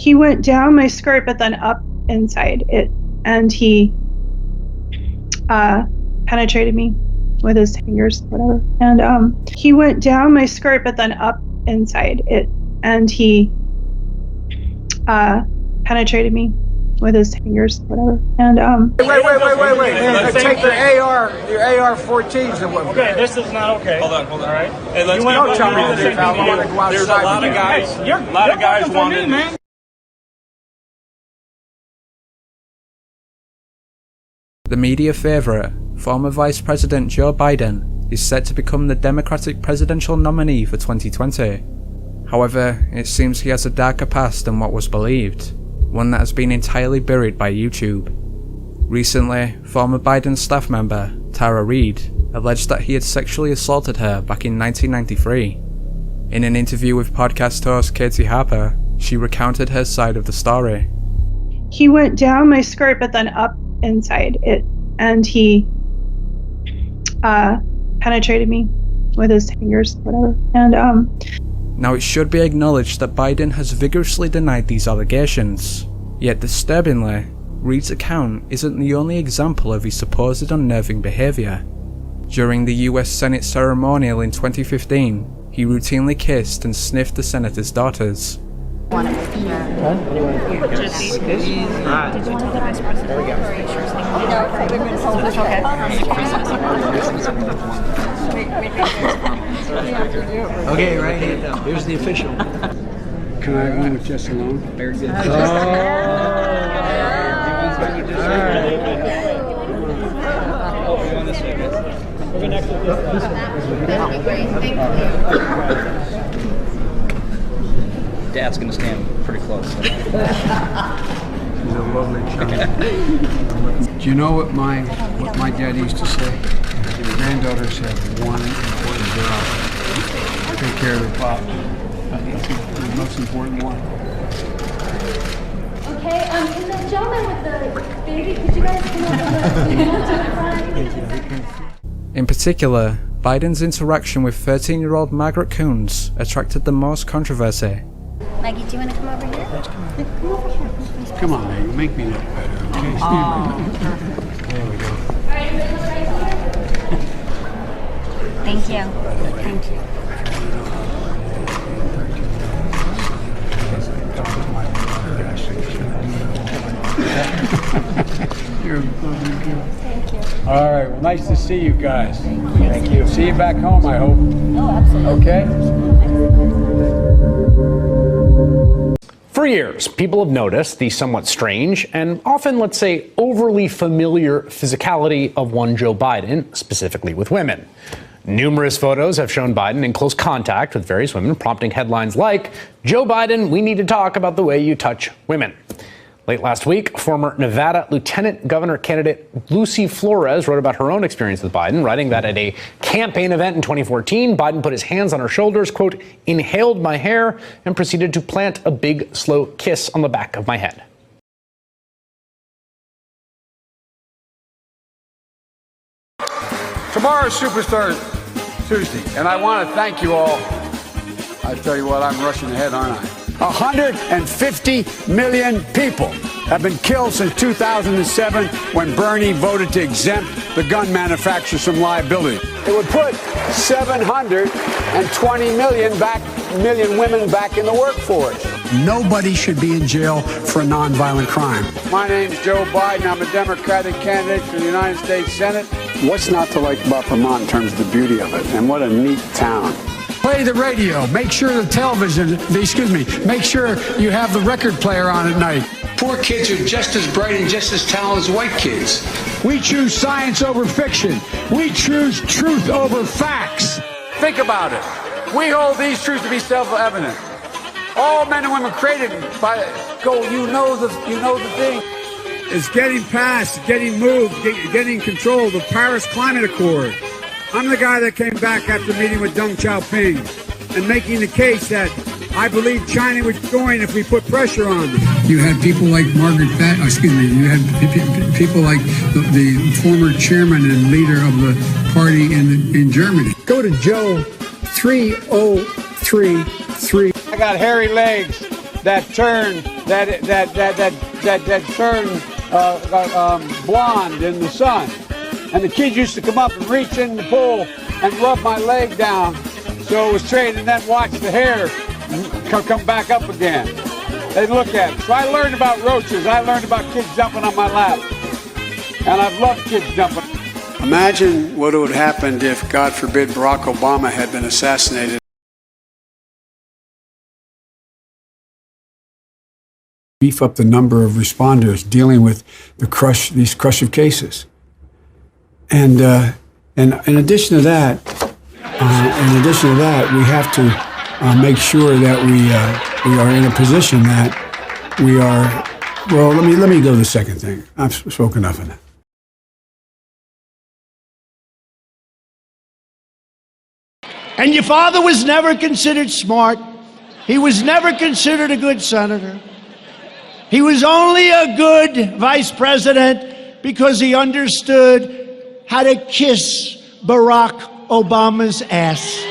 He went down my skirt, but then up inside it, and he penetrated me with his fingers, whatever. And he went down my skirt, but then up inside it, and he penetrated me with his fingers, whatever. And Wait. Take your AR-14s and what? Okay, this is not okay. Hold on. All right. Hey, let's Don't tell me this. I want to go outside. There's a lot of guys. Hey, a lot of guys wanted. Man. The media favourite, former Vice President Joe Biden, is set to become the Democratic presidential nominee for 2020. However, it seems he has a darker past than what was believed, one that has been entirely buried by YouTube. Recently, former Biden staff member, Tara Reade, alleged that he had sexually assaulted her back in 1993. In an interview with podcast host Katie Harper, she recounted her side of the story. He went down my skirt, but then up inside it, and he penetrated me with his fingers, whatever. And Now it should be acknowledged that Biden has vigorously denied these allegations, yet disturbingly, Reade's account isn't the only example of his supposed unnerving behaviour. During the US Senate ceremonial in 2015, he routinely kissed and sniffed the senator's daughters. Okay, right hand down. Here's the official. Can I go with just alone? Very good. Dad's gonna stand pretty close. She's a lovely child. Do you know what my dad used to say? Your granddaughters have one important job. Take care of the pop. That's the most important one. Okay, and the gentleman with the baby, could you guys come over to the front? In particular, Biden's interaction with 13-year-old Margaret Coons attracted the most controversy. Maggie, do you want to come over here? Come over here. Come on, man. Make me look better, okay? There we go. Thank you. Thank you. You're a lovely girl. Thank you. All right. Well, nice to see you guys. Thank you. See you back home, I hope. Oh, absolutely. Okay? For years, people have noticed the somewhat strange and often, let's say, overly familiar physicality of one Joe Biden, specifically with women. Numerous photos have shown Biden in close contact with various women, prompting headlines like, "Joe Biden, we need to talk about the way you touch women." Late last week, former Nevada Lieutenant Governor candidate Lucy Flores wrote about her own experience with Biden, writing that at a campaign event in 2014, Biden put his hands on her shoulders, quote, inhaled my hair, and proceeded to plant a big, slow kiss on the back of my head. Tomorrow's Superstar Tuesday, and I want to thank you all. I tell you what, I'm rushing ahead, aren't I? 150 million people have been killed since 2007 when Bernie voted to exempt the gun manufacturers from liability. It would put 720 million women back in the workforce. Nobody should be in jail for a nonviolent crime. My name's Joe Biden. I'm a Democratic candidate for the United States Senate. What's not to like about Vermont in terms of the beauty of it? And what a neat town. Play the radio. Make sure the television, make sure you have the record player on at night. Poor kids are just as bright and just as talented as white kids. We choose science over fiction. We choose truth over facts. Think about it. We hold these truths to be self-evident. All men and women created by you know the thing. It's getting passed, getting moved, getting control of the Paris Climate Accord. I'm the guy that came back after meeting with Deng Xiaoping and making the case that I believe China would join if we put pressure on them. You had people like you had people like the former chairman and leader of the party in Germany. Go to Joe 3033. I got hairy legs, that turn blonde in the sun. And the kids used to come up and reach in the pool and rub my leg down so it was straight, and then watch the hair come back up again. They'd look at it. So I learned about roaches. I learned about kids jumping on my lap. And I've loved kids jumping. Imagine what would have happened if, God forbid, Barack Obama had been assassinated. Beef up the number of responders dealing with these crush of cases. And in addition to that, we have to make sure that we are in a position that we are. Well, let me go to the second thing. I've spoken enough of that. And your father was never considered smart. He was never considered a good senator. He was only a good vice president because he understood how to kiss Barack Obama's ass.